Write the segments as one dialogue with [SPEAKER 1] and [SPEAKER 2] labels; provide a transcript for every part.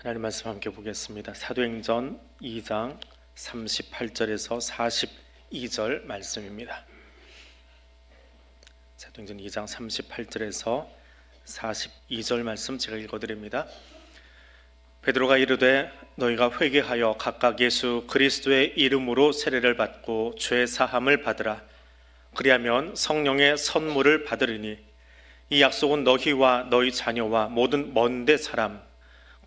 [SPEAKER 1] 하나님 말씀 함께 보겠습니다. 사도행전 2장 38절에서 42절 말씀입니다. 사도행전 2장 38절에서 42절 말씀 제가 읽어드립니다. 베드로가 이르되 너희가 회개하여 각각 예수 그리스도의 이름으로 세례를 받고 죄 사함을 받으라. 그리하면 성령의 선물을 받으리니 이 약속은 너희와 너희 자녀와 모든 먼데 사람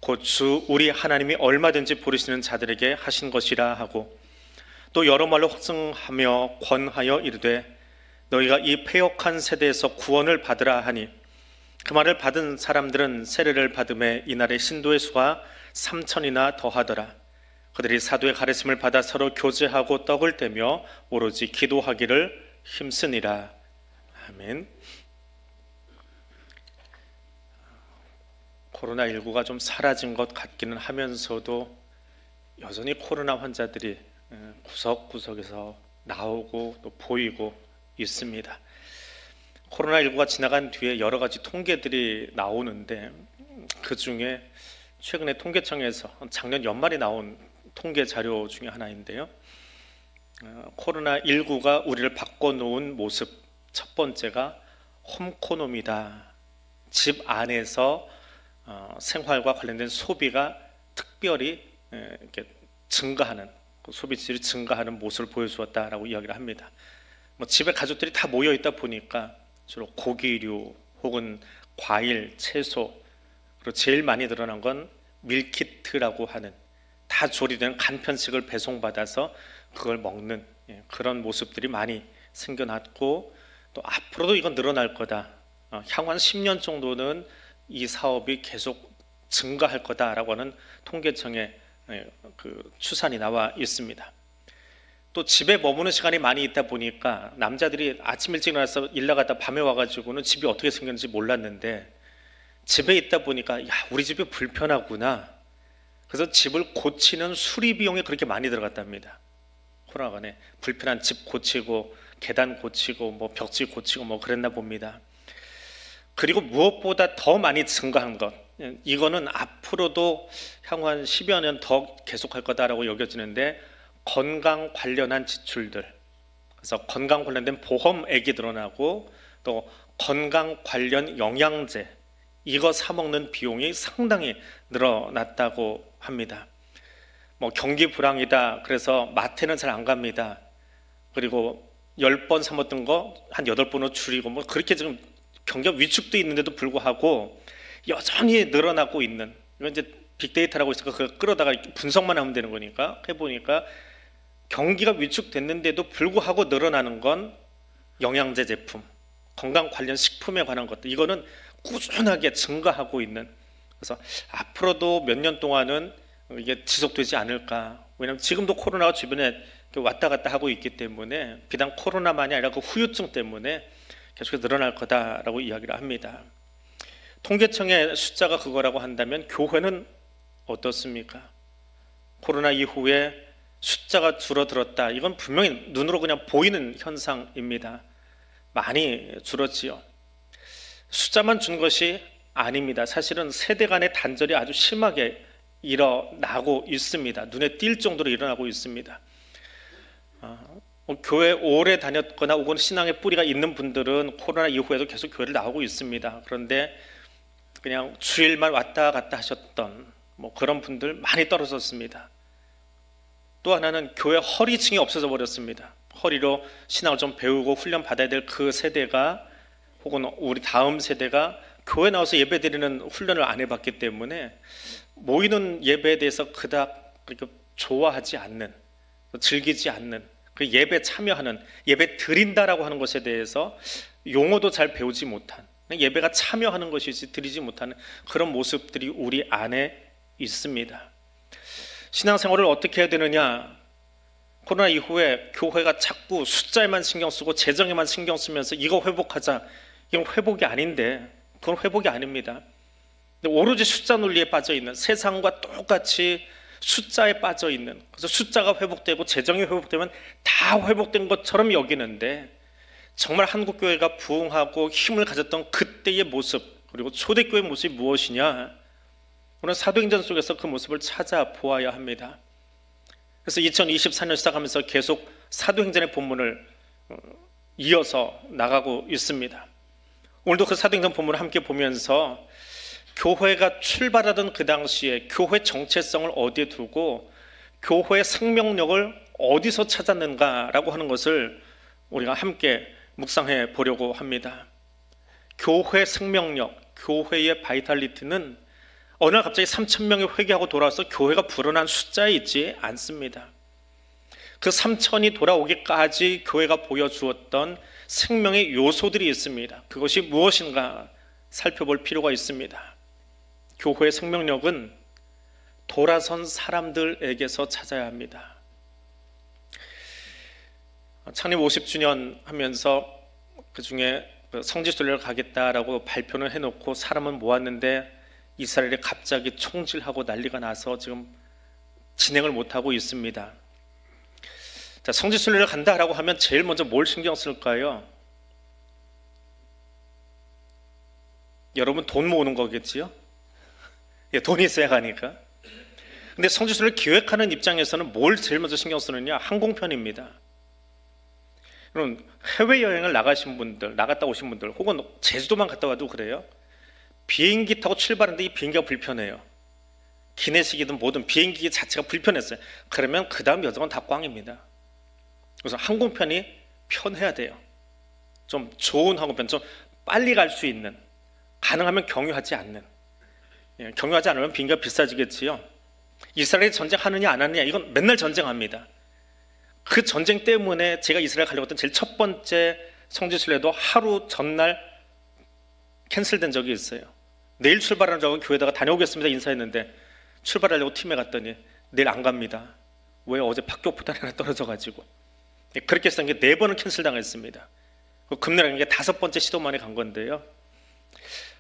[SPEAKER 1] 곧 주 우리 하나님이 얼마든지 부르시는 자들에게 하신 것이라 하고, 또 여러 말로 확증하며 권하여 이르되 너희가 이 패역한 세대에서 구원을 받으라 하니, 그 말을 받은 사람들은 세례를 받음에 이날의 신도의 수가 3,000이나 더하더라. 그들이 사도의 가르침을 받아 서로 교제하고 떡을 떼며 오로지 기도하기를 힘쓰니라. 아멘. 코로나19가 좀 사라진 것 같기는 하면서도 여전히 코로나 환자들이 구석구석에서 나오고 또 보이고 있습니다. 코로나19가 지나간 뒤에 여러 가지 통계들이 나오는데, 그 중에 최근에 통계청에서 작년 연말에 나온 통계 자료 중에 하나인데요, 코로나19가 우리를 바꿔놓은 모습, 첫 번째가 홈코노미다. 집 안에서 생활과 관련된 소비가 특별히 이렇게 증가하는, 소비질이 증가하는 모습을 보여주었다라고 이야기를 합니다. 집에 가족들이 다 모여 있다 보니까 주로 고기류 혹은 과일, 채소, 그리고 제일 많이 늘어난 건 밀키트라고 하는, 다 조리된 간편식을 배송받아서 그걸 먹는 그런 모습들이 많이 생겨났고, 또 앞으로도 이건 늘어날 거다. 향후 한 10년 정도는 이 사업이 계속 증가할 거다라고 하는 통계청의 그 추산이 나와 있습니다. 또 집에 머무는 시간이 많이 있다 보니까 남자들이 아침 일찍 일어나서 일 나갔다 밤에 와가지고는 집이 어떻게 생겼는지 몰랐는데, 집에 있다 보니까 야, 우리 집이 불편하구나. 그래서 집을 고치는 수리 비용이 그렇게 많이 들어갔답니다. 코로나간에 불편한 집 고치고 계단 고치고 뭐 벽지 고치고 뭐 그랬나 봅니다. 그리고 무엇보다 더 많이 증가한 것, 이거는 앞으로도 향후 한 10여 년 더 계속할 거다라고 여겨지는데, 건강 관련한 지출들. 그래서 건강 관련된 보험액이 늘어나고, 또 건강 관련 영양제, 이거 사 먹는 비용이 상당히 늘어났다고 합니다. 뭐 경기 불황이다 그래서 마트는 잘 안 갑니다. 그리고 10번 사 먹던 거 한 8번으로 줄이고, 뭐 그렇게 지금 경기가 위축도 있는데도 불구하고 여전히 늘어나고 있는, 이건 이제 빅데이터라고 있으니까 그걸 끌어다가 분석만 하면 되는 거니까 해보니까, 경기가 위축됐는데도 불구하고 늘어나는 건 영양제 제품, 건강 관련 식품에 관한 것들, 이거는 꾸준하게 증가하고 있는, 그래서 앞으로도 몇 년 동안은 이게 지속되지 않을까. 왜냐하면 지금도 코로나가 주변에 왔다 갔다 하고 있기 때문에, 비단 코로나만이 아니라 그 후유증 때문에 계속해서 늘어날 거다라고 이야기를 합니다. 통계청의 숫자가 그거라고 한다면 교회는 어떻습니까? 코로나 이후에 숫자가 줄어들었다. 이건 분명히 눈으로 그냥 보이는 현상입니다. 많이 줄었지요. 숫자만 준 것이 아닙니다. 사실은 세대 간의 단절이 아주 심하게 일어나고 있습니다. 눈에 띌 정도로 일어나고 있습니다. 교회 오래 다녔거나 혹은 신앙의 뿌리가 있는 분들은 코로나 이후에도 계속 교회를 나오고 있습니다. 그런데 그냥 주일만 왔다 갔다 하셨던 뭐 그런 분들 많이 떨어졌습니다. 또 하나는 교회 허리층이 없어져 버렸습니다. 허리로 신앙을 좀 배우고 훈련 받아야 될 그 세대가, 혹은 우리 다음 세대가 교회 나와서 예배 드리는 훈련을 안 해봤기 때문에 모이는 예배에 대해서 그닥 그렇게 좋아하지 않는, 즐기지 않는, 그 예배 참여하는, 예배 드린다라고 하는 것에 대해서 용어도 잘 배우지 못한, 예배가 참여하는 것이지 드리지 못하는 그런 모습들이 우리 안에 있습니다. 신앙생활을 어떻게 해야 되느냐? 코로나 이후에 교회가 자꾸 숫자에만 신경 쓰고 재정에만 신경 쓰면서 이거 회복하자, 이건 회복이 아닌데, 그건 회복이 아닙니다. 오로지 숫자 논리에 빠져 있는, 세상과 똑같이 숫자에 빠져 있는, 그래서 숫자가 회복되고 재정이 회복되면 다 회복된 것처럼 여기는데, 정말 한국교회가 부흥하고 힘을 가졌던 그때의 모습, 그리고 초대교회 모습이 무엇이냐? 오늘 사도행전 속에서 그 모습을 찾아보아야 합니다. 그래서 2024년 시작하면서 계속 사도행전의 본문을 이어서 나가고 있습니다. 오늘도 그 사도행전 본문을 함께 보면서 교회가 출발하던 그 당시에 교회 정체성을 어디에 두고 교회의 생명력을 어디서 찾았는가라고 하는 것을 우리가 함께 묵상해 보려고 합니다. 교회 생명력, 교회의 바이탈리티는 어느 날 갑자기 3,000명이 회개하고 돌아와서 교회가 불어난 숫자에 있지 않습니다. 그 3,000이 돌아오기까지 교회가 보여주었던 생명의 요소들이 있습니다. 그것이 무엇인가 살펴볼 필요가 있습니다. 교회의 생명력은 돌아선 사람들에게서 찾아야 합니다. 창립 50주년 하면서 그 중에 성지순례를 가겠다라고 발표를 해놓고 사람은 모았는데 이스라엘이 갑자기 총질하고 난리가 나서 지금 진행을 못하고 있습니다. 자, 성지순례를 간다라고 하면 제일 먼저 뭘 신경 쓸까요? 여러분 돈 모으는 거겠지요? 예, 돈이 있어야 가니까. 근데 성지순례를 기획하는 입장에서는 뭘 제일 먼저 신경 쓰느냐? 항공편입니다. 그럼 해외여행을 나가신 분들, 나갔다 오신 분들, 혹은 제주도만 갔다 와도 그래요. 비행기 타고 출발하는데 이 비행기가 불편해요. 기내식이든 뭐든 비행기 자체가 불편했어요. 그러면 그 다음 여정은 다 꽝입니다. 그래서 항공편이 편해야 돼요. 좀 좋은 항공편, 좀 빨리 갈 수 있는, 가능하면 경유하지 않는. 예, 경유하지 않으면 비행기가 비싸지겠지요. 이스라엘이 전쟁하느냐 안 하느냐, 이건 맨날 전쟁합니다. 그 전쟁 때문에 제가 이스라엘 가려고 했던 제일 첫 번째 성지순례도 하루 전날 캔슬된 적이 있어요. 내일 출발하는 줄 알고 교회에다가 다녀오겠습니다 인사했는데 출발하려고 팀에 갔더니 내일 안 갑니다. 왜? 어제 박격포탄이 하나 떨어져가지고. 그렇게 해서 4번을 캔슬당했습니다. 금년에 게 5번째 시도 만에 간 건데요.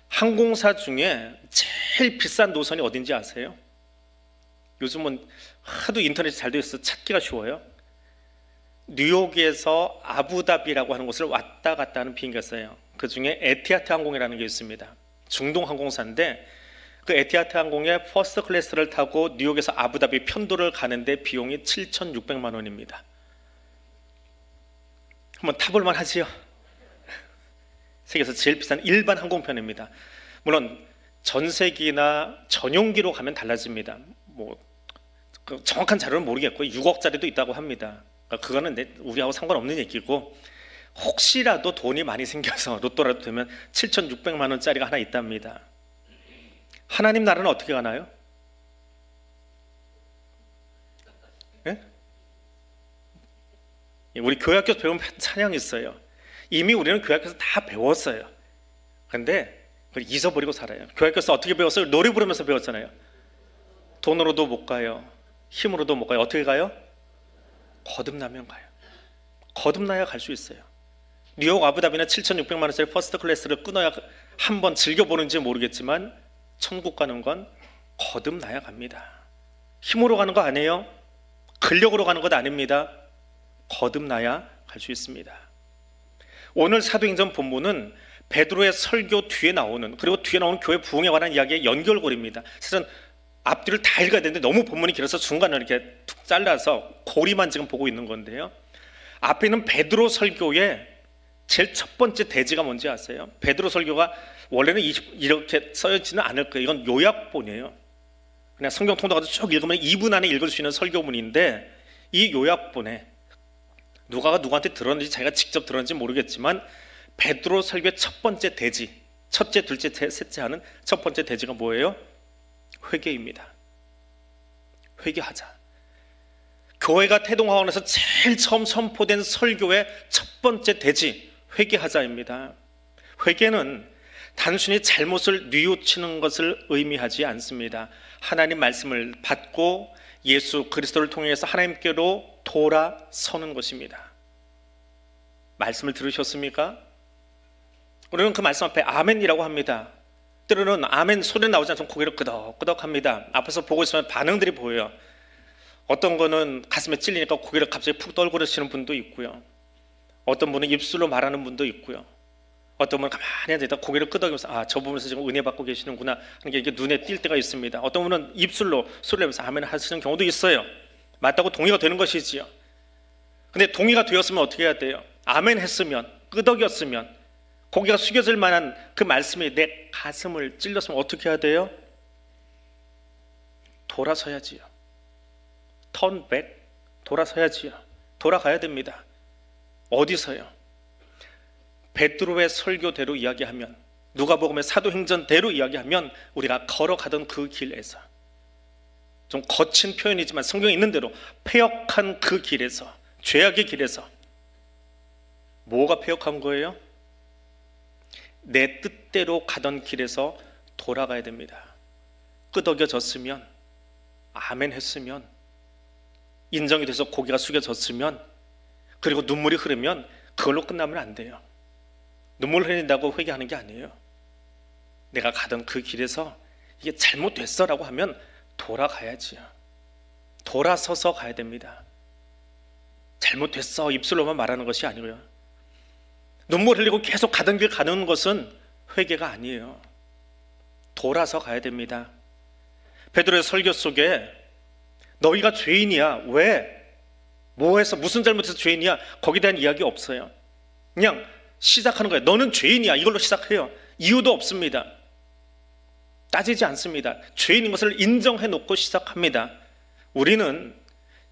[SPEAKER 1] 항공사 중에 제일 비싼 노선이 어딘지 아세요? 요즘은 하도 인터넷이 잘 되어 있어서 찾기가 쉬워요. 뉴욕에서 아부다비라고 하는 곳을 왔다 갔다 하는 비행기가 있어요. 그 중에 에티하드 항공이라는 게 있습니다. 중동 항공사인데 그 에티하드 항공의 퍼스트 클래스를 타고 뉴욕에서 아부다비 편도를 가는데 비용이 7,600만 원입니다. 한번 타볼만 하지요? 세계에서 제일 비싼 일반 항공편입니다. 물론 전세기나 전용기로 가면 달라집니다. 그 정확한 자료는 모르겠고 6억짜리도 있다고 합니다. 그거는 우리하고 상관없는 얘기고, 혹시라도 돈이 많이 생겨서 로또라도 되면 7,600만 원짜리가 하나 있답니다. 하나님 나라는 어떻게 가나요? 예? 우리 교회학교에서 배운 찬양이 있어요. 이미 우리는 교회학교에서 다 배웠어요. 근데 그걸 잊어버리고 살아요. 교회학교에서 어떻게 배웠어요? 노래 부르면서 배웠잖아요. 돈으로도 못 가요. 힘으로도 못 가요. 어떻게 가요? 거듭나면 가요. 거듭나야 갈 수 있어요. 뉴욕 아부다비는 7,600만 원짜리 퍼스트 클래스를 끊어야 한번 즐겨보는지 모르겠지만 천국 가는 건 거듭나야 갑니다. 힘으로 가는 거 아니에요. 근력으로 가는 것 아닙니다. 거듭나야 갈 수 있습니다. 오늘 사도행전 본문은 베드로의 설교 뒤에 나오는, 그리고 뒤에 나오는 교회 부흥에 관한 이야기의 연결고리입니다. 사실은 앞뒤를 다 읽어야 되는데 너무 본문이 길어서 중간을 이렇게 툭 잘라서 고리만 지금 보고 있는 건데요. 앞에 있는 베드로 설교의 제일 첫 번째 대지가 뭔지 아세요? 베드로 설교가 원래는 이렇게 써있지는 않을 거예요. 이건 요약본이에요. 그냥 성경 통독해서 쭉 읽으면 2분 안에 읽을 수 있는 설교문인데, 이 요약본에 누가가 누구한테 들었는지 자기가 직접 들었는지 모르겠지만 베드로 설교의 첫 번째 대지, 첫째, 둘째, 셋째 하는 첫 번째 대지가 뭐예요? 회개입니다. 회개하자. 교회가 태동하고 나서 제일 처음 선포된 설교의 첫 번째 대지, 회개하자입니다. 회개는 단순히 잘못을 뉘우치는 것을 의미하지 않습니다. 하나님 말씀을 받고 예수 그리스도를 통해서 하나님께로 돌아서는 것입니다. 말씀을 들으셨습니까? 우리는 그 말씀 앞에 아멘이라고 합니다. 때로는 아멘 소리 나오지 않지만 고개를 끄덕끄덕합니다. 앞에서 보고 있으면 반응들이 보여요. 어떤 거는 가슴에 찔리니까 고개를 갑자기 푹 떨구르시는 분도 있고요. 어떤 분은 입술로 말하는 분도 있고요. 어떤 분은 가만히 앉아있다 고개를 끄덕이면서 아, 저 부분에서 지금 은혜 받고 계시는구나 하는 게 이게 눈에 띌 때가 있습니다. 어떤 분은 입술로 소리를 내면서 아멘 하시는 경우도 있어요. 맞다고 동의가 되는 것이지요. 근데 동의가 되었으면 어떻게 해야 돼요? 아멘 했으면, 끄덕였으면, 고개가 숙여질 만한 그 말씀이 내 가슴을 찔렀으면 어떻게 해야 돼요? 돌아서야지요. turn back, 돌아서야지요. 돌아가야 됩니다. 어디서요? 베드로의 설교대로 이야기하면, 누가복음의 사도행전대로 이야기하면 우리가 걸어가던 그 길에서, 좀 거친 표현이지만 성경에 있는 대로 패역한 그 길에서, 죄악의 길에서 뭐가 패역한 거예요? 내 뜻대로 가던 길에서 돌아가야 됩니다. 끄덕여졌으면, 아멘 했으면, 인정이 돼서 고개가 숙여졌으면, 그리고 눈물이 흐르면 그걸로 끝나면 안 돼요. 눈물 흘린다고 회개하는 게 아니에요. 내가 가던 그 길에서 이게 잘못됐어 라고 하면 돌아가야지요. 돌아서서 가야 됩니다. 잘못됐어 입술로만 말하는 것이 아니고요. 눈물 흘리고 계속 가던 길 가는 것은 회개가 아니에요. 돌아서 가야 됩니다. 베드로의 설교 속에 너희가 죄인이야. 왜? 뭐해서 무슨 잘못해서 죄인이야? 거기에 대한 이야기 없어요. 그냥 시작하는 거예요. 너는 죄인이야. 이걸로 시작해요. 이유도 없습니다. 따지지 않습니다. 죄인인 것을 인정해 놓고 시작합니다. 우리는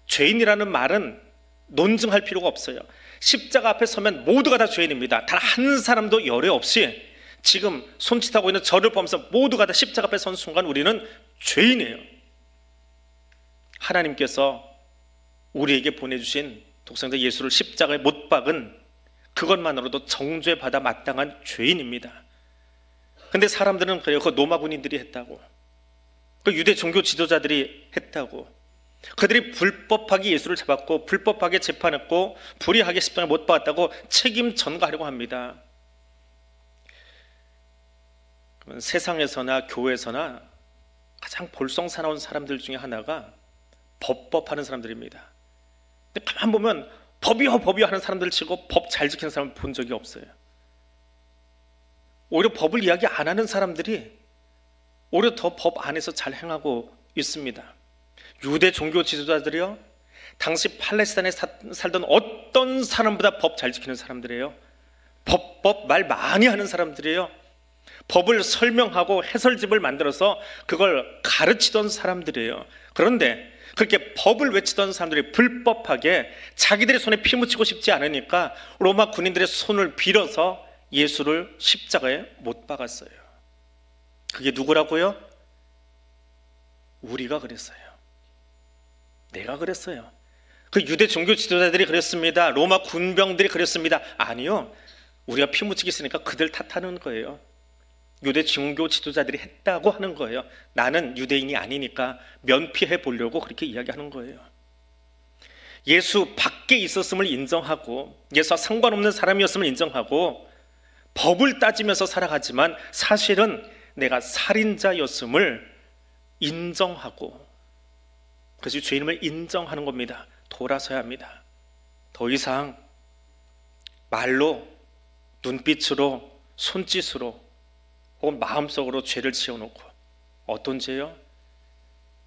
[SPEAKER 1] 죄인이라는 말은 논증할 필요가 없어요. 십자가 앞에 서면 모두가 다 죄인입니다. 단 한 사람도 열애 없이 지금 손짓하고 있는 저를 보면서 모두가 다 십자가 앞에 선 순간 우리는 죄인이에요. 하나님께서 우리에게 보내주신 독생자 예수를 십자가에 못 박은 그것만으로도 정죄받아 마땅한 죄인입니다. 근데 사람들은 그래요. 그 로마 군인들이 했다고, 그 유대 종교 지도자들이 했다고, 그들이 불법하게 예수를 잡았고 불법하게 재판했고 불의하게 십자가에 못 박았다고 책임 전가하려고 합니다. 그러면 세상에서나 교회에서나 가장 볼썽사나운 사람들 중에 하나가 법하는 사람들입니다. 근데 가만 보면 법이요 하는 사람들 치고 법 잘 지키는 사람을 본 적이 없어요. 오히려 법을 이야기 안 하는 사람들이 오히려 더 법 안에서 잘 행하고 있습니다. 유대 종교 지도자들이요, 당시 팔레스타인에 살던 어떤 사람보다 법 잘 지키는 사람들이에요. 법 말 많이 하는 사람들이에요. 법을 설명하고 해설집을 만들어서 그걸 가르치던 사람들이에요. 그런데 그렇게 법을 외치던 사람들이 불법하게 자기들의 손에 피 묻히고 싶지 않으니까 로마 군인들의 손을 빌어서 예수를 십자가에 못 박았어요. 그게 누구라고요? 우리가 그랬어요. 내가 그랬어요. 그 유대 종교 지도자들이 그랬습니다. 로마 군병들이 그랬습니다. 아니요, 우리가 피 묻히기 있으니까 그들 탓하는 거예요. 유대 종교 지도자들이 했다고 하는 거예요. 나는 유대인이 아니니까 면피해 보려고 그렇게 이야기하는 거예요. 예수 밖에 있었음을 인정하고 예수와 상관없는 사람이었음을 인정하고 법을 따지면서 살아가지만 사실은 내가 살인자였음을 인정하고, 그것이 죄인임을 인정하는 겁니다. 돌아서야 합니다. 더 이상 말로, 눈빛으로, 손짓으로 혹은 마음속으로 죄를 지어놓고, 어떤 죄요?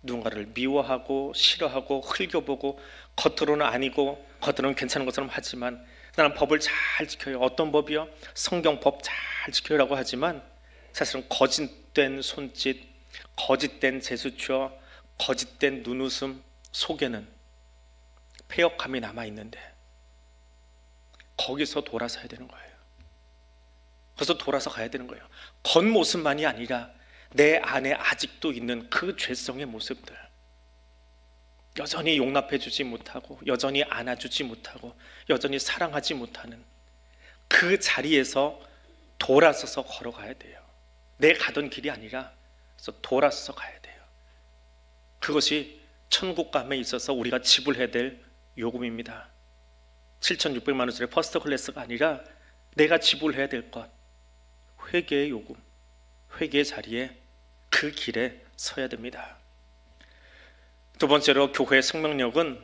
[SPEAKER 1] 누군가를 미워하고 싫어하고 흘겨보고 겉으로는 아니고 겉으로는 괜찮은 것처럼 하지만 나는 법을 잘 지켜요. 어떤 법이요? 성경법 잘 지켜요라고 하지만 사실은 거짓된 손짓, 거짓된 제스처, 거짓된 눈웃음 속에는 패역함이 남아있는데 거기서 돌아서야 되는 거예요. 그래서 돌아서 가야 되는 거예요. 겉모습만이 아니라 내 안에 아직도 있는 그 죄성의 모습들, 여전히 용납해주지 못하고 여전히 안아주지 못하고 여전히 사랑하지 못하는 그 자리에서 돌아서서 걸어가야 돼요. 내 가던 길이 아니라 그래서 돌아서서 가야 돼요. 그것이 천국감에 있어서 우리가 지불해야 될 요금입니다. 7,600만 원짜리 퍼스트 클래스가 아니라 내가 지불해야 될 것, 회개의 요금, 회개의 자리에 그 길에 서야 됩니다. 두 번째로 교회의 생명력은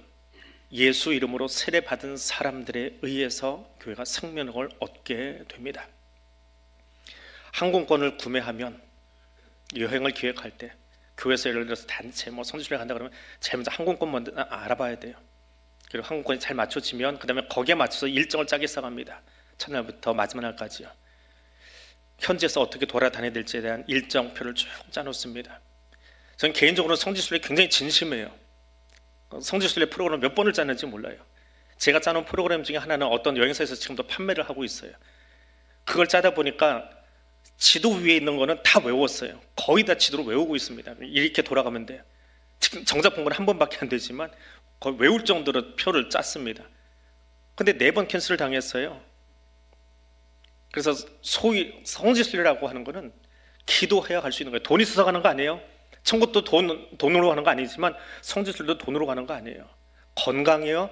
[SPEAKER 1] 예수 이름으로 세례받은 사람들에 의해서 교회가 생명력을 얻게 됩니다. 항공권을 구매하면 여행을 기획할 때 교회에서 예를 들어서 단체 성지순례 간다 그러면 제일 먼저 항공권 먼저 알아봐야 돼요. 그리고 항공권이 잘 맞춰지면 그 다음에 거기에 맞춰서 일정을 짜기 시작합니다. 첫날부터 마지막 날까지요. 현지에서 어떻게 돌아다녀야 될지에 대한 일정표를 쭉 짜놓습니다. 저는 개인적으로 성지순례 굉장히 진심이에요. 성지순례 프로그램 몇 번을 짰는지 몰라요. 제가 짜놓은 프로그램 중에 하나는 어떤 여행사에서 지금도 판매를 하고 있어요. 그걸 짜다 보니까 지도 위에 있는 거는 다 외웠어요. 거의 다 지도로 외우고 있습니다. 이렇게 돌아가면 돼요. 정작 본 건 한 번밖에 안 되지만 거의 외울 정도로 표를 짰습니다. 근데 4번 캔슬을 당했어요. 그래서 소위 성지순례라고 하는 거는 기도해야 갈 수 있는 거예요. 돈 있어서 가는 거 아니에요. 천국도 돈으로 가는 거 아니지만 성지순례도 돈으로 가는 거 아니에요. 건강해요.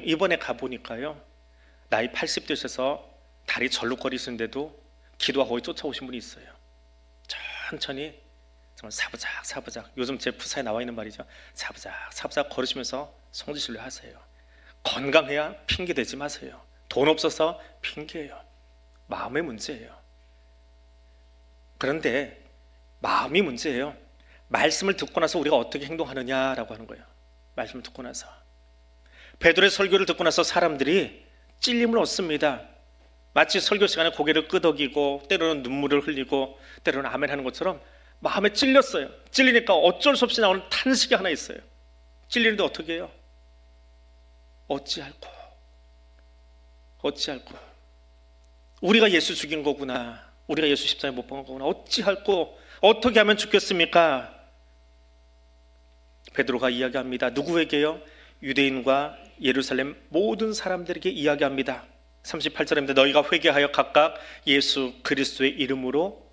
[SPEAKER 1] 이번에 가보니까요, 나이 80 되셔서 다리 절룩거리시는데도 기도하고 거기 쫓아오신 분이 있어요. 천천히 정말 사부작 요즘 제 프사에 나와 있는 말이죠. 사부작 걸으시면서 성지순례 하세요. 건강해야 핑계 대지 마세요. 돈 없어서 핑계예요. 마음의 문제예요. 그런데 마음이 문제예요. 말씀을 듣고 나서 우리가 어떻게 행동하느냐라고 하는 거예요. 말씀을 듣고 나서 베드로의 설교를 듣고 나서 사람들이 찔림을 얻습니다. 마치 설교 시간에 고개를 끄덕이고 때로는 눈물을 흘리고 때로는 아멘 하는 것처럼 마음에 찔렸어요. 찔리니까 어쩔 수 없이 나오는 탄식이 하나 있어요. 찔리는데 어떻게 해요? 어찌할꼬 우리가 예수 죽인 거구나. 우리가 예수 십자가에 못 박은 거구나. 어찌할꼬 어떻게 하면 죽겠습니까? 베드로가 이야기합니다. 누구에게요? 유대인과 예루살렘 모든 사람들에게 이야기합니다. 38절입니다. 너희가 회개하여 각각 예수 그리스도의 이름으로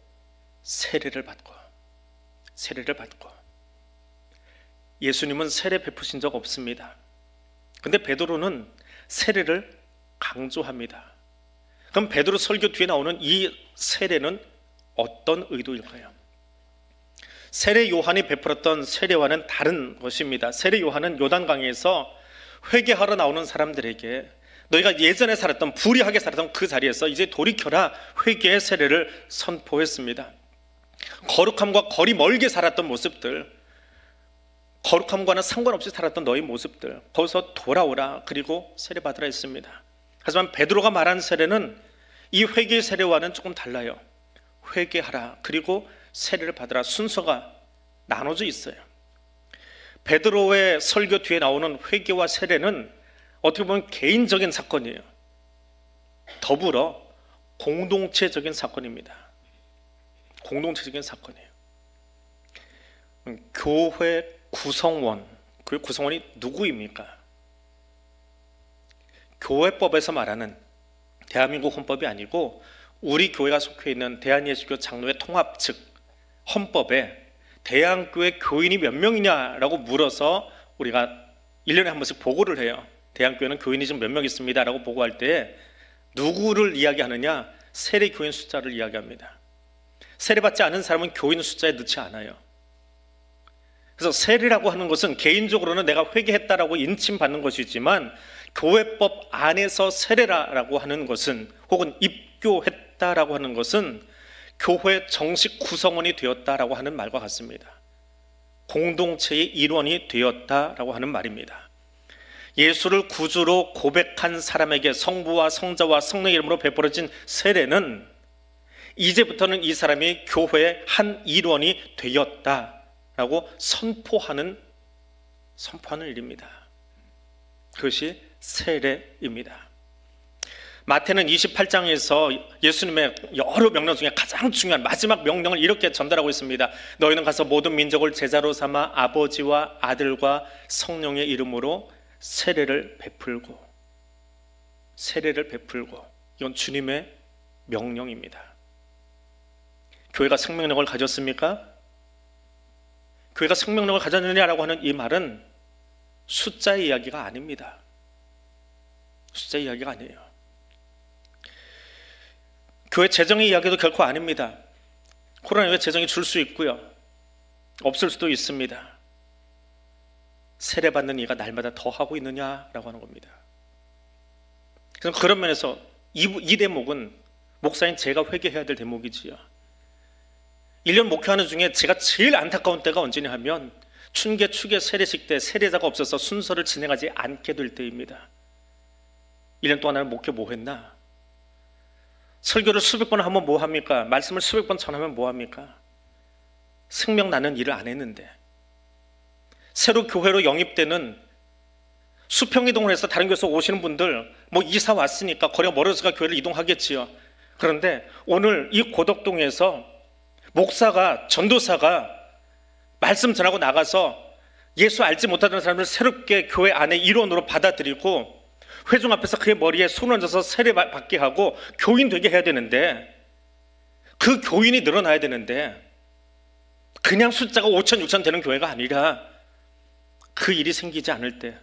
[SPEAKER 1] 세례를 받고 예수님은 세례 베푸신 적 없습니다. 근데 베드로는 세례를 강조합니다. 그럼 베드로 설교 뒤에 나오는 이 세례는 어떤 의도일까요? 세례 요한이 베풀었던 세례와는 다른 것입니다. 세례 요한은 요단강에서 회개하러 나오는 사람들에게 너희가 예전에 살았던 불의하게 살았던 그 자리에서 이제 돌이켜라 회개의 세례를 선포했습니다. 거룩함과 거리 멀게 살았던 모습들, 거룩함과는 상관없이 살았던 너희 모습들, 거기서 돌아오라 그리고 세례받으라 했습니다. 하지만 베드로가 말한 세례는 이 회개의 세례와는 조금 달라요. 회개하라 그리고 세례를 받으라 순서가 나눠져 있어요. 베드로의 설교 뒤에 나오는 회개와 세례는 어떻게 보면 개인적인 사건이에요. 더불어 공동체적인 사건입니다. 공동체적인 사건이에요. 교회 구성원, 그 구성원이 누구입니까? 교회법에서 말하는 대한민국 헌법이 아니고 우리 교회가 속해 있는 대한예수교 장로회 통합 측 헌법에 대한교회 교인이 몇 명이냐라고 물어서 우리가 1년에 한 번씩 보고를 해요. 대한교회는 교인이 지금 몇 명 있습니다 라고 보고할 때 누구를 이야기하느냐? 세례교인 숫자를 이야기합니다. 세례받지 않은 사람은 교인 숫자에 넣지 않아요. 그래서 세례라고 하는 것은 개인적으로는 내가 회개했다라고 인침받는 것이지만 교회법 안에서 세례라고 하는 것은 혹은 입교했다라고 하는 것은 교회 정식 구성원이 되었다라고 하는 말과 같습니다. 공동체의 일원이 되었다라고 하는 말입니다. 예수를 구주로 고백한 사람에게 성부와 성자와 성령의 이름으로 베풀어진 세례는 이제부터는 이 사람이 교회의 한 일원이 되었다라고 선포하는 일입니다. 그것이 세례입니다. 마태는 28장에서 예수님의 여러 명령 중에 가장 중요한 마지막 명령을 이렇게 전달하고 있습니다. 너희는 가서 모든 민족을 제자로 삼아 아버지와 아들과 성령의 이름으로 세례를 베풀고 이건 주님의 명령입니다. 교회가 생명력을 가졌습니까? 교회가 생명력을 가졌느냐라고 하는 이 말은 숫자의 이야기가 아닙니다. 숫자의 이야기가 아니에요. 교회 재정의 이야기도 결코 아닙니다. 코로나19 재정이 줄 수 있고요, 없을 수도 있습니다. 세례받는 이가 날마다 더 하고 있느냐라고 하는 겁니다. 그래서 그런 면에서 이 대목은 목사인 제가 회개해야 될 대목이지요. 1년 목회하는 중에 제가 제일 안타까운 때가 언제냐 하면 춘계, 추계, 세례식 때 세례자가 없어서 순서를 진행하지 않게 될 때입니다. 1년 동안 나는 목회 뭐 했나? 설교를 수백 번 하면 뭐 합니까? 말씀을 수백 번 전하면 뭐 합니까? 생명나는 일을 안 했는데, 새로 교회로 영입되는 수평 이동을 해서 다른 교회에서 오시는 분들 뭐 이사 왔으니까 거리가 멀어서가 교회를 이동하겠지요. 그런데 오늘 이 고덕동에서 목사가, 전도사가 말씀 전하고 나가서 예수 알지 못하던 사람을 새롭게 교회 안에 일원으로 받아들이고 회중 앞에서 그의 머리에 손을 얹어서 세례 받게 하고 교인 되게 해야 되는데, 그 교인이 늘어나야 되는데 그냥 숫자가 5천, 6천 되는 교회가 아니라 그 일이 생기지 않을 때,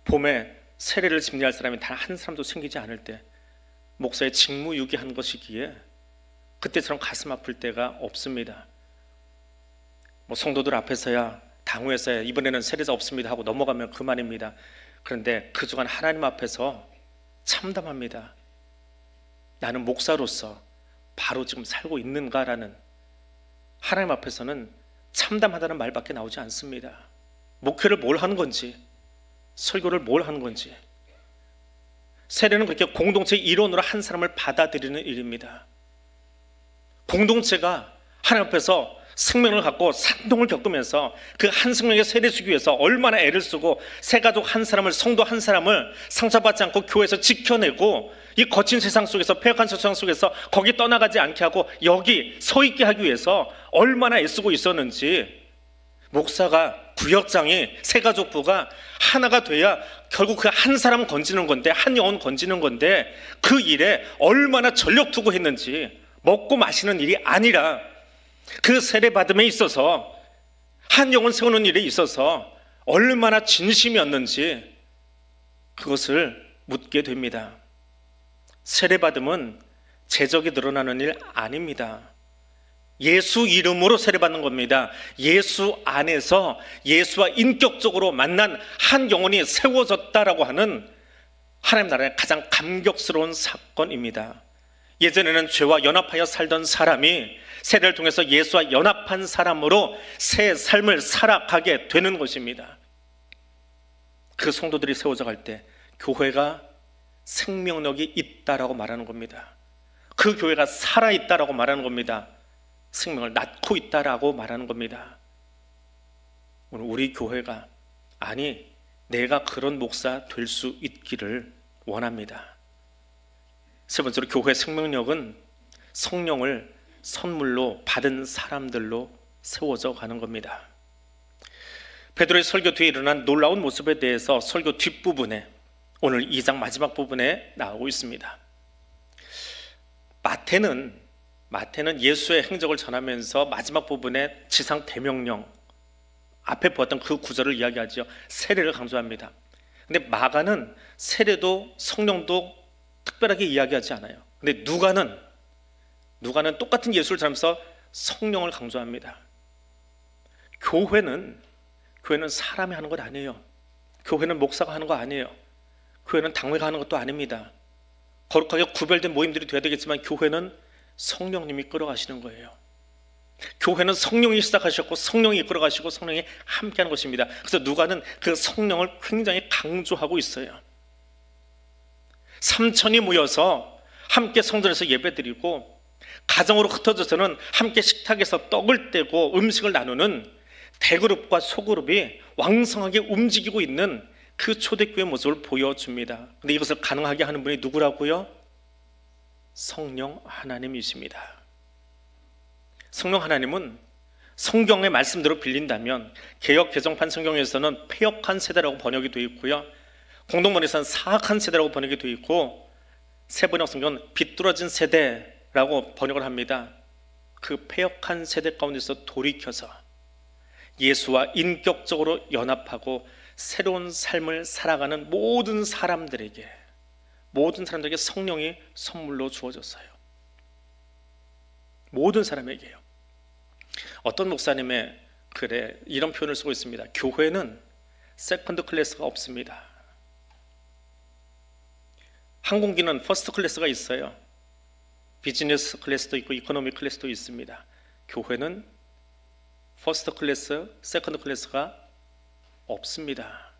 [SPEAKER 1] 봄에 세례를 집례할 사람이 단 한 사람도 생기지 않을 때 목사의 직무유기한 것이기에 그때처럼 가슴 아플 때가 없습니다. 뭐 성도들 앞에서야, 당회에서야 이번에는 세례자 없습니다 하고 넘어가면 그만입니다. 그런데 그 주간 하나님 앞에서 참담합니다. 나는 목사로서 바로 지금 살고 있는가라는, 하나님 앞에서는 참담하다는 말밖에 나오지 않습니다. 목회를 뭘 하는 건지, 설교를 뭘 하는 건지. 세례는 그렇게 공동체 일원으로 한 사람을 받아들이는 일입니다. 공동체가 하나님 앞에서 생명을 갖고 산동을 겪으면서 그 한 생명의 세례 주기 위해서 얼마나 애를 쓰고 새 가족 한 사람을, 성도 한 사람을 상처받지 않고 교회에서 지켜내고 이 거친 세상 속에서, 폐역한 세상 속에서 거기 떠나가지 않게 하고 여기 서 있게 하기 위해서 얼마나 애쓰고 있었는지, 목사가, 구역장이, 새가족부가 하나가 돼야 결국 그 한 사람 건지는 건데, 한 영혼 건지는 건데 그 일에 얼마나 전력 투구했는지, 먹고 마시는 일이 아니라 그 세례받음에 있어서, 한 영혼 세우는 일에 있어서 얼마나 진심이었는지 그것을 묻게 됩니다. 세례받음은 재적이 늘어나는 일 아닙니다. 예수 이름으로 세례받는 겁니다. 예수 안에서 예수와 인격적으로 만난 한 영혼이 세워졌다라고 하는 하나님 나라의 가장 감격스러운 사건입니다. 예전에는 죄와 연합하여 살던 사람이 세례를 통해서 예수와 연합한 사람으로 새 삶을 살아가게 되는 것입니다. 그 성도들이 세워져 갈 때 교회가 생명력이 있다라고 말하는 겁니다. 그 교회가 살아있다라고 말하는 겁니다. 생명을 낳고 있다라고 말하는 겁니다. 오늘 우리 교회가, 아니 내가 그런 목사 될 수 있기를 원합니다. 세 번째로, 교회 생명력은 성령을 선물로 받은 사람들로 세워져 가는 겁니다. 베드로의 설교 뒤에 일어난 놀라운 모습에 대해서 설교 뒷부분에, 오늘 2장 마지막 부분에 나오고 있습니다. 마태는 예수의 행적을 전하면서 마지막 부분에 지상 대명령, 앞에 보았던 그 구절을 이야기하죠. 세례를 강조합니다. 근데 마가는 세례도 성령도 특별하게 이야기하지 않아요. 근데 누가는 똑같은 예수를 전하면서 성령을 강조합니다. 교회는 사람이 하는 것 아니에요. 교회는 목사가 하는 거 아니에요. 교회는 당회가 하는 것도 아닙니다. 거룩하게 구별된 모임들이 돼야 되겠지만 교회는 성령님이 끌어가시는 거예요. 교회는 성령이 시작하셨고 성령이 이끌어가시고 성령이 함께하는 것입니다. 그래서 누가는 그 성령을 굉장히 강조하고 있어요. 3천이 모여서 함께 성전에서 예배드리고, 가정으로 흩어져서는 함께 식탁에서 떡을 떼고 음식을 나누는 대그룹과 소그룹이 왕성하게 움직이고 있는 그 초대교회 모습을 보여줍니다. 근데 이것을 가능하게 하는 분이 누구라고요? 성령 하나님이십니다. 성령 하나님은 성경의 말씀대로 빌린다면 개역 개정판 성경에서는 폐역한 세대라고 번역이 되어 있고요, 공동번에서는 사악한 세대라고 번역이 되어 있고, 세번역 성경은 비뚤어진 세대라고 번역을 합니다. 그 폐역한 세대 가운데서 돌이켜서 예수와 인격적으로 연합하고 새로운 삶을 살아가는 모든 사람들에게 성령이 선물로 주어졌어요. 모든 사람에게요. 어떤 목사님의 글에 이런 표현을 쓰고 있습니다. 교회는 세컨드 클래스가 없습니다. 항공기는 퍼스트 클래스가 있어요. 비즈니스 클래스도 있고 이코노미 클래스도 있습니다. 교회는 퍼스트 클래스, 세컨드 클래스가 없습니다.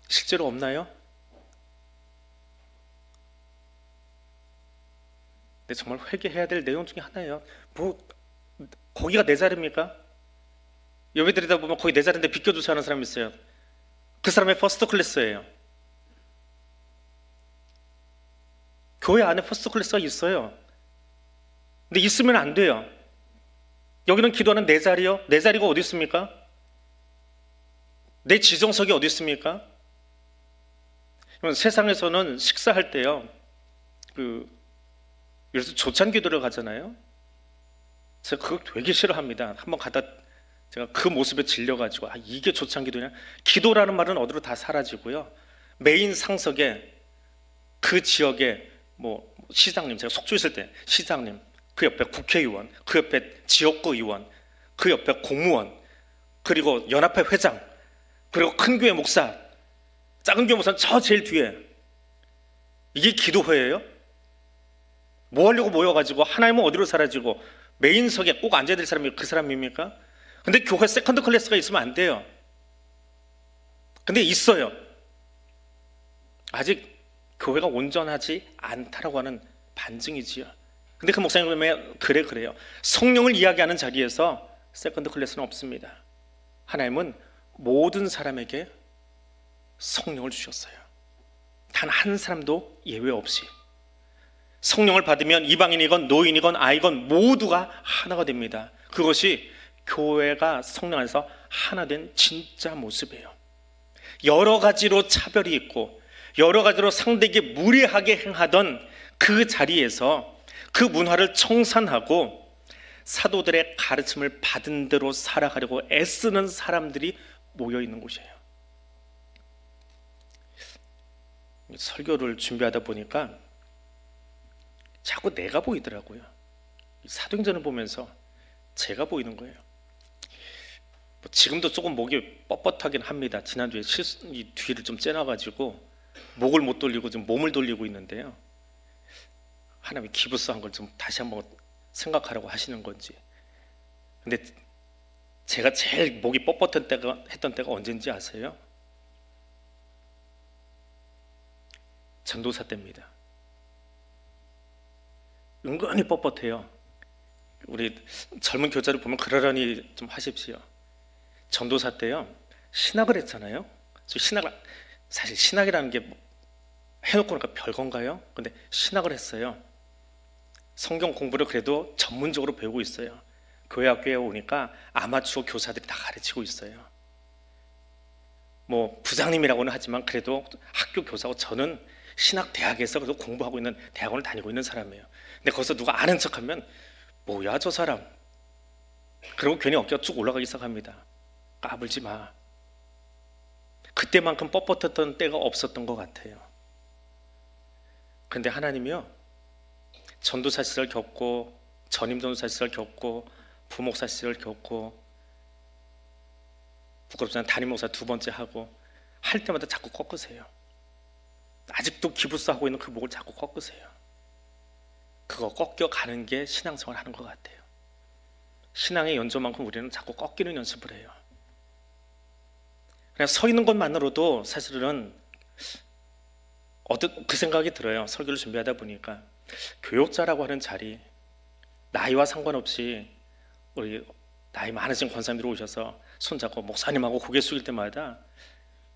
[SPEAKER 1] 실제로 없나요? 근데 정말 회개해야 될 내용 중에 하나예요. 뭐 거기가 내 자리입니까? 예배드리다 보면 거기 내 자리인데 비켜주세요 하는 사람이 있어요. 그 사람의 퍼스트 클래스예요. 교회 안에 퍼스트 클래스가 있어요. 근데 있으면 안 돼요. 여기는 기도하는 내 자리요? 내 자리가 어디 있습니까? 내 지정석이 어디 있습니까? 세상에서는 식사할 때요, 그래서 조찬 기도를 가잖아요. 제가 그거 되게 싫어합니다. 한번 가다 제가 그 모습에 질려가지고, 이게 조찬 기도냐? 기도라는 말은 어디로 다 사라지고요. 메인 상석에 그 지역에 뭐 시장님, 제가 속초 있을 때 시장님, 그 옆에 국회의원, 그 옆에 지역구 의원, 그 옆에 공무원, 그리고 연합회 회장, 그리고 큰 교회 목사, 작은 교회 목사는 저 제일 뒤에. 이게 기도회예요? 뭐 하려고 모여가지고 하나님은 어디로 사라지고 메인석에 꼭 앉아야 될 사람이 그 사람입니까? 근데 교회 세컨드 클래스가 있으면 안 돼요. 근데 있어요. 아직 교회가 온전하지 않다라고 하는 반증이지요. 근데 그 목사님은 그래요. 성령을 이야기하는 자리에서 세컨드 클래스는 없습니다. 하나님은 모든 사람에게 성령을 주셨어요. 단 한 사람도 예외 없이. 성령을 받으면 이방인이건 노인이건 아이건 모두가 하나가 됩니다. 그것이 교회가 성령 안에서 하나 된 진짜 모습이에요. 여러 가지로 차별이 있고 여러 가지로 상대에게 무례하게 행하던 그 자리에서 그 문화를 청산하고 사도들의 가르침을 받은 대로 살아가려고 애쓰는 사람들이 모여 있는 곳이에요. 설교를 준비하다 보니까 자꾸 내가 보이더라고요. 사도행전을 보면서 제가 보이는 거예요. 지금도 조금 목이 뻣뻣하긴 합니다. 지난주에 이 뒤를 좀 째놔가지고 목을 못 돌리고 좀 몸을 돌리고 있는데요. 하나님이 기부스한 걸 좀 다시 한번 생각하라고 하시는 건지. 근데 제가 제일 목이 뻣뻣했던 때가 언젠지 아세요? 전도사 때입니다. 은근히 뻣뻣해요. 우리 젊은 교자를 보면 그러려니 좀 하십시오. 전도사 때요, 신학을 했잖아요. 사실 신학이라는 게 해놓고 나니까 별건가요? 근데 신학을 했어요. 성경 공부를 그래도 전문적으로 배우고 있어요. 교회 학교에 오니까 아마추어 교사들이 다 가르치고 있어요. 뭐 부장님이라고는 하지만 그래도 학교 교사고, 저는 신학대학에서 그래도 공부하고 있는 대학원을 다니고 있는 사람이에요. 근데 거기서 누가 아는 척하면 뭐야 저 사람, 그리고 괜히 어깨가 쭉 올라가기 시작합니다. 까불지 마. 그때만큼 뻣뻣했던 때가 없었던 것 같아요. 그런데 하나님이요, 전도사 시절 겪고 전임 전도사 시절 겪고 부목사 시절 겪고 부끄럽지만 담임 목사 2번째 하고 할 때마다 자꾸 꺾으세요. 아직도 기부스 하고 있는 그 목을 자꾸 꺾으세요. 그거 꺾여가는 게 신앙생활 하는 것 같아요. 신앙의 연조만큼 우리는 자꾸 꺾이는 연습을 해요. 그냥 서 있는 것만으로도 사실은 그 생각이 들어요. 설교를 준비하다 보니까 교역자라고 하는 자리, 나이와 상관없이 우리 나이 많으신 권사님들이 오셔서 손잡고 목사님하고 고개 숙일 때마다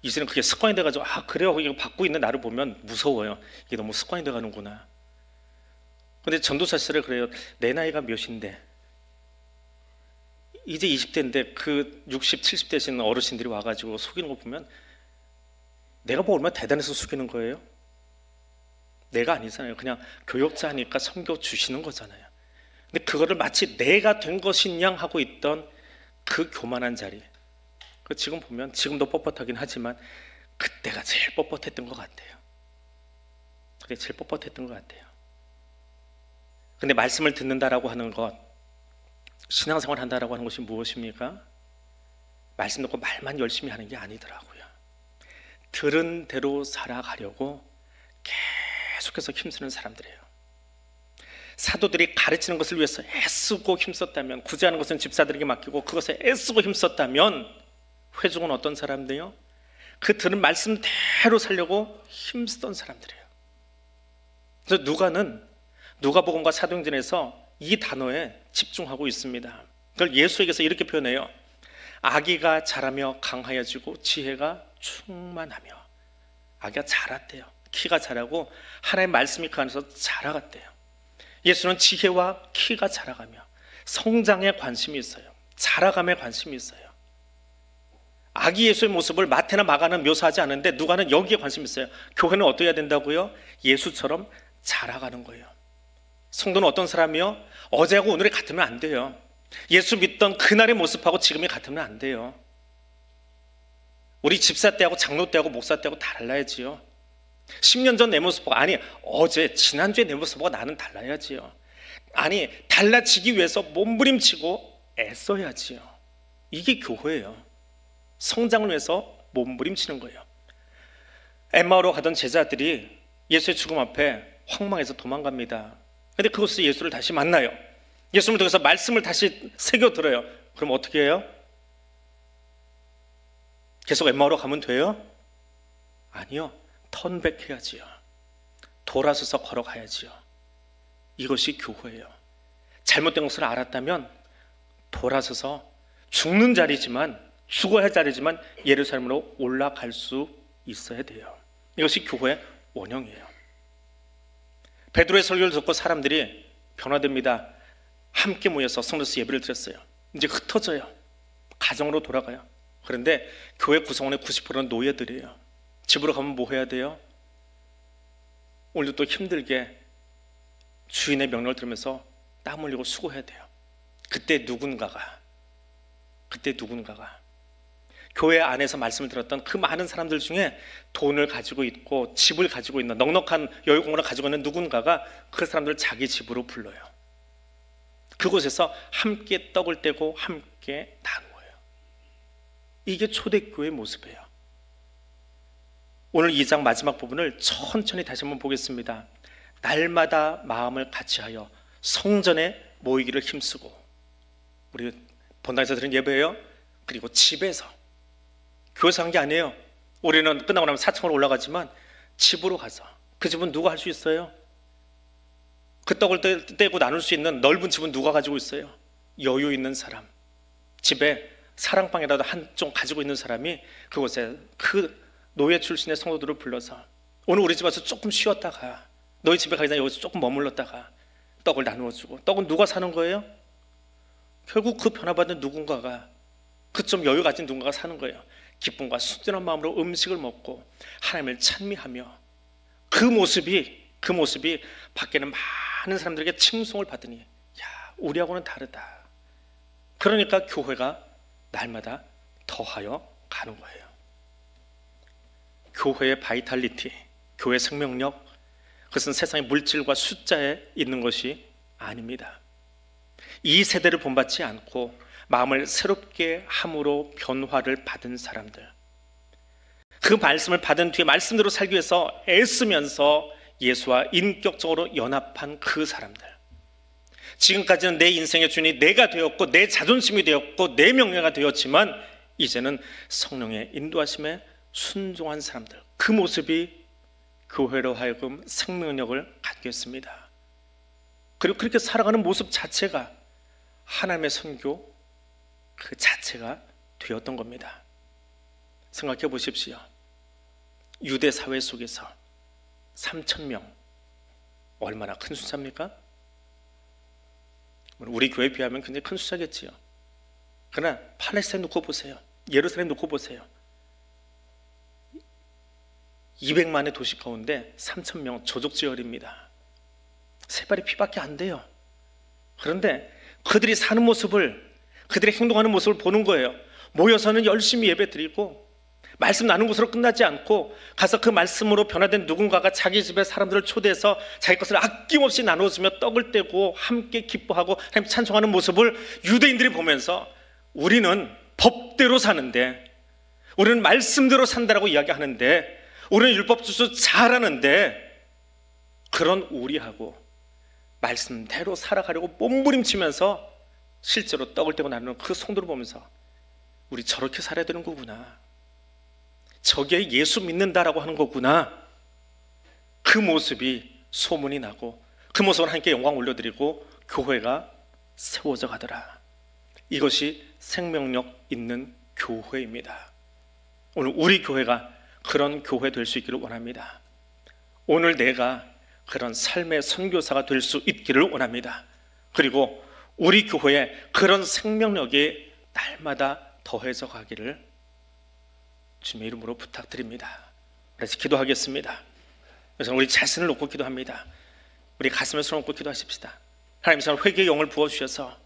[SPEAKER 1] 이제는 그게 습관이 돼가지고 그래요, 이거 받고 있는 나를 보면 무서워요. 이게 너무 습관이 돼가는구나. 근데 전도사 시절에 그래요. 내 나이가 몇인데 이제 20대인데 그 60, 70 되시는 어르신들이 와가지고 속이는 거 보면 내가 뭐 얼마나 대단해서 속이는 거예요? 내가 아니잖아요. 그냥 교역자니까 섬겨 주시는 거잖아요. 근데 그거를 마치 내가 된 것인 양 하고 있던 그 교만한 자리, 지금 보면 지금도 뻣뻣하긴 하지만 그때가 제일 뻣뻣했던 것 같아요. 그게 제일 뻣뻣했던 것 같아요. 근데 말씀을 듣는다라고 하는 것, 신앙생활 한다라고 하는 것이 무엇입니까? 말씀 듣고 말만 열심히 하는 게 아니더라고요. 들은 대로 살아가려고 계속해서 힘쓰는 사람들이에요. 사도들이 가르치는 것을 위해서 애쓰고 힘썼다면, 구제하는 것은 집사들에게 맡기고 그것에 애쓰고 힘썼다면, 회중은 어떤 사람들이요? 그 들은 말씀대로 살려고 힘쓰던 사람들이에요. 그래서 누가복음과 사도행전에서 이 단어에 집중하고 있습니다. 그걸 예수에게서 이렇게 표현해요. 아기가 자라며 강하여지고 지혜가 충만하며. 아기가 자랐대요. 키가 자라고 하나님의 말씀이 그 안에서 자라갔대요. 예수는 지혜와 키가 자라가며 성장에 관심이 있어요. 자라감에 관심이 있어요. 아기 예수의 모습을 마태나 마가는 묘사하지 않는데 누가는 여기에 관심이 있어요. 교회는 어떻게 해야 된다고요? 예수처럼 자라가는 거예요. 성도는 어떤 사람이요? 어제하고 오늘이 같으면 안 돼요. 예수 믿던 그날의 모습하고 지금이 같으면 안 돼요. 우리 집사 때하고 장로 때하고 목사 때하고 달라야지요. 10년 전 내 모습하고, 아니 어제 지난주에 내 모습하고 나는 달라야지요. 아니 달라지기 위해서 몸부림치고 애써야지요. 이게 교회예요. 성장을 위해서 몸부림치는 거예요. 엠마오로 가던 제자들이 예수의 죽음 앞에 황망해서 도망갑니다. 근데 그곳에서 예수를 다시 만나요. 예수님을 통해서 말씀을 다시 새겨들어요. 그럼 어떻게 해요? 계속 엠마오로 가면 돼요? 아니요. 턴백해야지요. 돌아서서 걸어가야지요. 이것이 교회예요. 잘못된 것을 알았다면 돌아서서 죽는 자리지만, 죽어야 할 자리지만 예루살렘으로 올라갈 수 있어야 돼요. 이것이 교회의 원형이에요. 베드로의 설교를 듣고 사람들이 변화됩니다. 함께 모여서 성도서 예배를 드렸어요. 이제 흩어져요. 가정으로 돌아가요. 그런데 교회 구성원의 90%는 노예들이에요. 집으로 가면 뭐 해야 돼요? 오늘도 또 힘들게 주인의 명령을 들으면서 땀 흘리고 수고해야 돼요. 그때 누군가가 교회 안에서 말씀을 들었던 그 많은 사람들 중에 돈을 가지고 있고 집을 가지고 있는, 넉넉한 여유공간을 가지고 있는 누군가가 그 사람들을 자기 집으로 불러요. 그곳에서 함께 떡을 떼고 함께 나누어요. 이게 초대교회의 모습이에요. 오늘 2장 마지막 부분을 천천히 다시 한번 보겠습니다. 날마다 마음을 같이하여 성전에 모이기를 힘쓰고, 우리 본당에서 드린 예배예요. 그리고 집에서, 교회에서 한 게 아니에요. 우리는 끝나고 나면 4층으로 올라가지만 집으로 가서, 그 집은 누가 할 수 있어요? 그 떡을 떼고 나눌 수 있는 넓은 집은 누가 가지고 있어요? 여유 있는 사람, 집에 사랑방이라도 한 좀 가지고 있는 사람이 그곳에 그 노예 출신의 성도들을 불러서, 오늘 우리 집 와서 조금 쉬었다가 너희 집에 가기 전에 여기서 조금 머물렀다가 떡을 나누어주고. 떡은 누가 사는 거예요? 결국 그 변화받은 누군가가, 그 좀 여유 가진 누군가가 사는 거예요. 기쁨과 순전한 마음으로 음식을 먹고 하나님을 찬미하며, 그 모습이 밖에는 많은 사람들에게 칭송을 받으니, 야, 우리하고는 다르다. 그러니까 교회가 날마다 더하여 가는 거예요. 교회의 바이탈리티, 교회의 생명력, 그것은 세상의 물질과 숫자에 있는 것이 아닙니다. 이 세대를 본받지 않고 마음을 새롭게 함으로 변화를 받은 사람들, 그 말씀을 받은 뒤에 말씀대로 살기 위해서 애쓰면서 예수와 인격적으로 연합한 그 사람들, 지금까지는 내 인생의 주인이 내가 되었고 내 자존심이 되었고 내 명예가 되었지만 이제는 성령의 인도하심에 순종한 사람들, 그 모습이 교회로 하여금 생명력을 갖게 했습니다. 그리고 그렇게 살아가는 모습 자체가 하나님의 선교 그 자체가 되었던 겁니다. 생각해 보십시오. 유대 사회 속에서 3,000명, 얼마나 큰 숫자입니까? 우리 교회에 비하면 굉장히 큰 숫자겠지요. 그러나 팔레스타인 놓고 보세요. 예루살렘 놓고 보세요. 200만의 도시 가운데 3,000명, 조족지열입니다. 세 발의 피밖에 안 돼요. 그런데 그들이 사는 모습을, 그들이 행동하는 모습을 보는 거예요. 모여서는 열심히 예배 드리고 말씀 나눈 것으로 끝나지 않고 가서 그 말씀으로 변화된 누군가가 자기 집에 사람들을 초대해서 자기 것을 아낌없이 나눠주며 떡을 떼고 함께 기뻐하고 하나님 찬송하는 모습을 유대인들이 보면서, 우리는 법대로 사는데, 우리는 말씀대로 산다라고 이야기하는데, 우리는 율법주수 잘하는데, 그런 우리하고 말씀대로 살아가려고 몸부림치면서 실제로 떡을 떼고 나누는 그 성도를 보면서 우리 저렇게 살아야 되는 거구나, 저게 예수 믿는다라고 하는 거구나, 그 모습이 소문이 나고 그 모습을 하나님께 영광 올려드리고 교회가 세워져 가더라. 이것이 생명력 있는 교회입니다. 오늘 우리 교회가 그런 교회 될 수 있기를 원합니다. 오늘 내가 그런 삶의 선교사가 될 수 있기를 원합니다. 그리고 우리 교회에 그런 생명력이 날마다 더해져 가기를 주님의 이름으로 부탁드립니다. 그래서 기도하겠습니다. 그래서 우리 자신을 놓고 기도합니다. 우리 가슴에 손을 얹고 기도하십시다. 하나님, 저는 회개의 영을 부어주셔서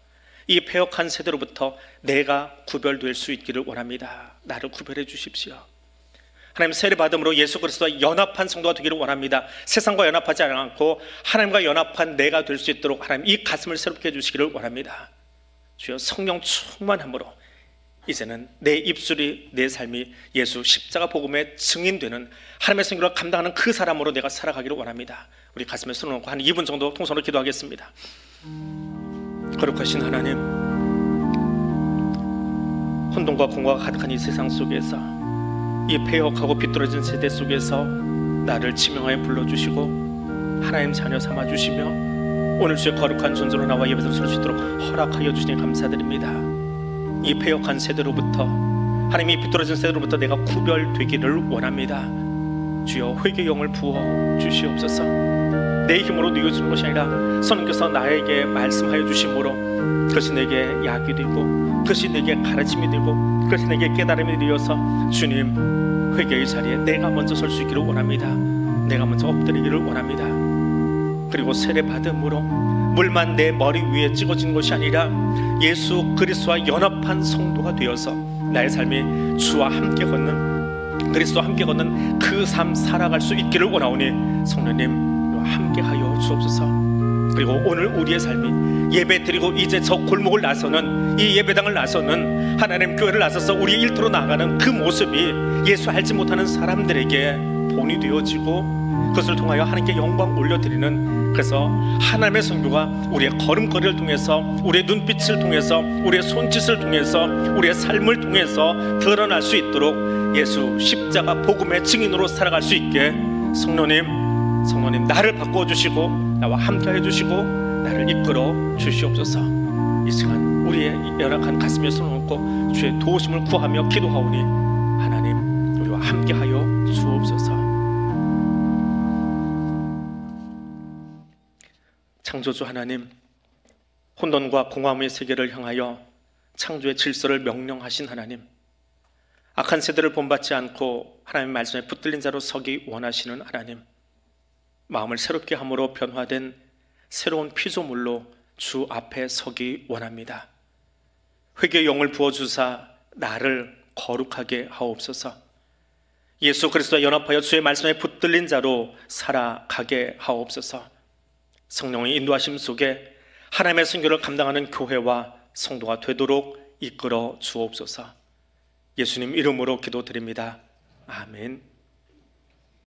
[SPEAKER 1] 이 패역한 세대로부터 내가 구별될 수 있기를 원합니다. 나를 구별해 주십시오. 하나님, 세례받음으로 예수 그리스도와 연합한 성도가 되기를 원합니다. 세상과 연합하지 않고 하나님과 연합한 내가 될 수 있도록 하나님 이 가슴을 새롭게 해주시기를 원합니다. 주여, 성령 충만함으로 이제는 내 입술이, 내 삶이 예수 십자가 복음의 증인되는 하나님의 성령을 감당하는 그 사람으로 내가 살아가기를 원합니다. 우리 가슴에 손을 얹고 한 2분 정도 통성으로 기도하겠습니다. 거룩하신 하나님, 혼돈과 공허가 가득한 이 세상 속에서, 이 패역하고 비뚤어진 세대 속에서 나를 지명하여 불러주시고 하나님 자녀 삼아주시며 오늘 주의 거룩한 존재로 나와 예배드릴 수 있도록 허락하여 주시니 감사드립니다. 이 패역한 세대로부터, 하나님 이 비뚤어진 세대로부터 내가 구별되기를 원합니다. 주여, 회개의 영을 부어 주시옵소서. 내 힘으로 누워지는 것이 아니라 선교사 나에게 말씀하여 주심으로 그것이 내게 약이 되고 그것이 내게 가르침이 되고 그것이 내게 깨달음이 되어서 주님, 회개의 자리에 내가 먼저 설 수 있기를 원합니다. 내가 먼저 엎드리기를 원합니다. 그리고 세례받음으로 물만 내 머리 위에 찍어진 것이 아니라 예수 그리스도와 연합한 성도가 되어서 나의 삶이 주와 함께 걷는, 그리스도와 함께 걷는 그 삶 살아갈 수 있기를 원하오니 성령님 함께하여 주옵소서. 그리고 오늘 우리의 삶이 예배 드리고 이제 저 골목을 나서는, 이 예배당을 나서는, 하나님 교회를 나서서 우리의 일터로 나가는 그 모습이 예수 알지 못하는 사람들에게 본이 되어지고 그것을 통하여 하나님께 영광 올려드리는, 그래서 하나님의 성교가 우리의 걸음걸이를 통해서, 우리의 눈빛을 통해서, 우리의 손짓을 통해서, 우리의 삶을 통해서 드러날 수 있도록 예수 십자가 복음의 증인으로 살아갈 수 있게 성령님 나를 바꾸어 주시고 나와 함께 해주시고 나를 이끌어 주시옵소서. 이 시간 우리의 열악한 가슴에 손을 얹고 주의 도우심을 구하며 기도하오니 하나님 우리와 함께 하여 주옵소서. 창조주 하나님, 혼돈과 공허함의 세계를 향하여 창조의 질서를 명령하신 하나님, 악한 세대를 본받지 않고 하나님의 말씀에 붙들린 자로 서기 원하시는 하나님, 마음을 새롭게 함으로 변화된 새로운 피조물로 주 앞에 서기 원합니다. 회개의 영을 부어주사 나를 거룩하게 하옵소서. 예수 그리스도와 연합하여 주의 말씀에 붙들린 자로 살아가게 하옵소서. 성령의 인도하심 속에 하나님의 선교를 감당하는 교회와 성도가 되도록 이끌어 주옵소서. 예수님 이름으로 기도드립니다. 아멘.